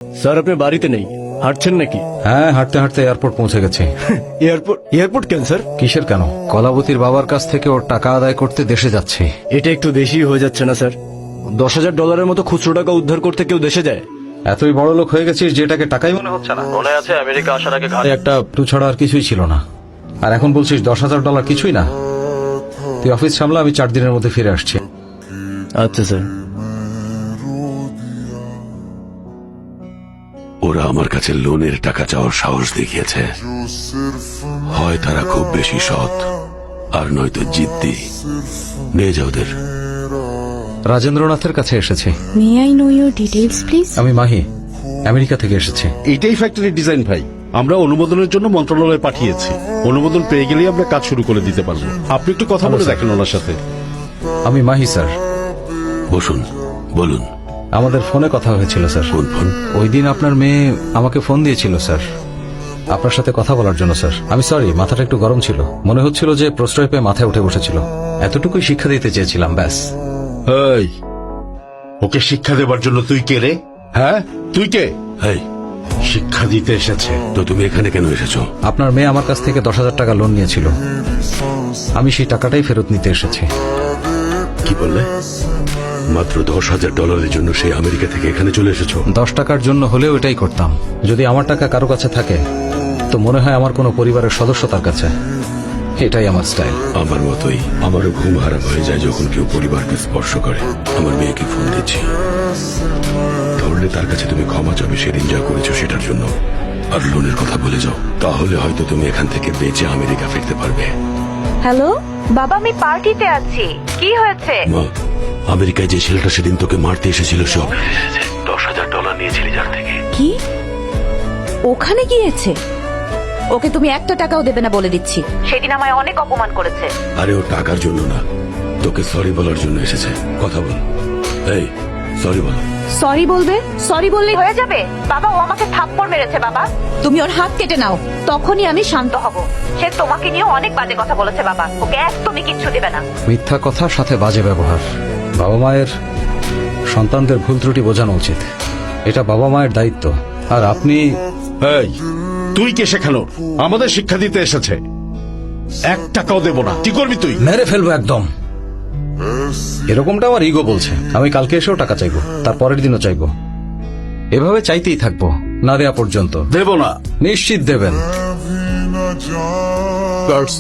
Sir আপনি বাড়িতে নেই, হাঁটছেন নাকি? হ্যাঁ, হাঁটতে হাঁটতে এয়ারপোর্ট পৌঁছে গেছে। এয়ারপোর্ট কেন স্যার? কিসের কেন? কলাবতীর বাবার কাছ থেকে ওর টাকা আদায় করতে দেশে যাচ্ছে। এটা একটু বেশি হয়ে যাচ্ছে না স্যার? $10,000 মতো খুচরো টাকা উদ্ধার করতে কেউ দেশে যায়? এতই বড় লোক হয়ে গেছিস যে এটাকে টাকাই মনে হচ্ছে না। মনে আছে আমেরিকা আসার আগে ঘাড়ে একটা টু ছাড়া আর কিছুই ছিল না, আর এখন বলছিস $10,000 কিছুই না। তুই অফিস সামলা, আমি 4 দিনের মধ্যে ফিরে আসছি। আচ্ছা স্যার। ওরা আমার কাছে লোনের টাকা চাওয়ার সাহস দেখিয়েছে। হয় তারা খুব বেশি সৎ, আর নয়তো জিদ্দি। নিয়ে যাও ওদের। রাজেন্দ্রনাথের কাছে এসেছি। May I know your details please? আমি মাহি, আমেরিকা থেকে এসেছি। এটাই ফ্যাক্টরি ডিজাইন ভাই। আমরা অনুমোদনের জন্য মন্ত্রণালয়ে পাঠিয়েছি। অনুমোদন পেয়ে গেলেই আমরা কাজ শুরু করে দিতে পারবো। আপনি একটু কথা বলে দেখেন ওনার সাথে। আমি মাহি স্যার। বসুন, বলুন। আমাদের ফোনে কথা হয়েছিল স্যার। কোন ফোন? ওই দিন আপনার মেয়ে আমাকে ফোন দিয়েছিল স্যার, আপনার সাথে কথা বলার জন্য স্যার। আমি সরি, মাথাটা একটু গরম ছিল, মনে হচ্ছিল যে প্রশ্রয় পেয়ে মাথায় উঠে বসেছিল। এতটুকুই শিক্ষা দিতে চেয়েছিলাম, ব্যাস। এই, ওকে শিক্ষা দেবার জন্য তুই কে রে? হ্যাঁ, তুই কে? এই, শিক্ষা দিতে এসেছে। তো তুমি এখানে কেন এসেছো? আপনার মেয়ে আমার কাছ থেকে 10,000 টাকা লোন নিয়েছিল, আমি সেই টাকাটাই ফেরত নিতে এসেছি। কি বললে? মাত্র $10,000 জন্য সে আমেরিকা থেকে এখানে চলে এসেছো? 10 টাকার জন্য হলেও এটাই করতাম। যদি আমার টাকা কারো কাছে থাকে তো মনে হয় আমার কোনো পরিবারের সদস্য তার কাছে। এটাই আমার স্টাইল। আমার মতোই আমারও ঘুম হারাম হয়ে যায় যখন কেউ পরিবারকে স্পর্শ করে। আমার মেয়েকে ফোন দিচ্ছি, ধরলে তার কাছে তুমি ক্ষমা চাবে সেদিন যা করেছো সেটার জন্য, আর লোনের কথা বলে যাও। তাহলে হয়তো তুমি এখান থেকে বেঁচে আমেরিকা ফিরতে পারবে। হ্যালো বাবা, আমি পার্টিতে আছি। কি হয়েছে? মা, আমেরিকায় যে ছেলেটা সেদিন তোকে মারতে এসেছিল সব $10,000 নিয়েছিলি যার থেকে। কি? ওখানে গিয়েছে? ওকে তুমি একটা টাকাও দেবে না বলে দিচ্ছি। সেদিন আমায় অনেক অপমান করেছে। আরে ও টাকার জন্য না, তোকে সরি বলার জন্য এসেছে। কথা বল। এই, সরি বল। সরি বলবে? সরি বললেই হয়ে যাবে? বাবা, ও আমাকে থাপ্পড় মেরেছে বাবা। তুমি ওর হাত কেটে নাও, তখনই আমি শান্ত হব। সে তোমাকে নিয়ে অনেক বাজে কথা বলেছে বাবা, ওকে একদমই কিচ্ছু দেবে না। মিথ্যা কথা, সাথে বাজে ব্যবহার। বাবা মায়ের সন্তানদের ভুল ত্রুটি বোঝানো উচিত, এটা বাবা মায়ের দায়িত্ব। আর আপনি এই, তুই কে শেখানো? আমাদের শিক্ষা দিতে এসেছে। 1 টাকাও দেব না। কি করবি তুই? মেরে ফেলবো একদম। এরকমটা আমার ইগো বলছে। আমি কালকে এসেও টাকা চাইবো, তার পরের দিনও চাইবো, এভাবে চাইতেই থাকবো না দেয়া পর্যন্ত। দেব না। নিশ্চিত দেবেন? গার্ডস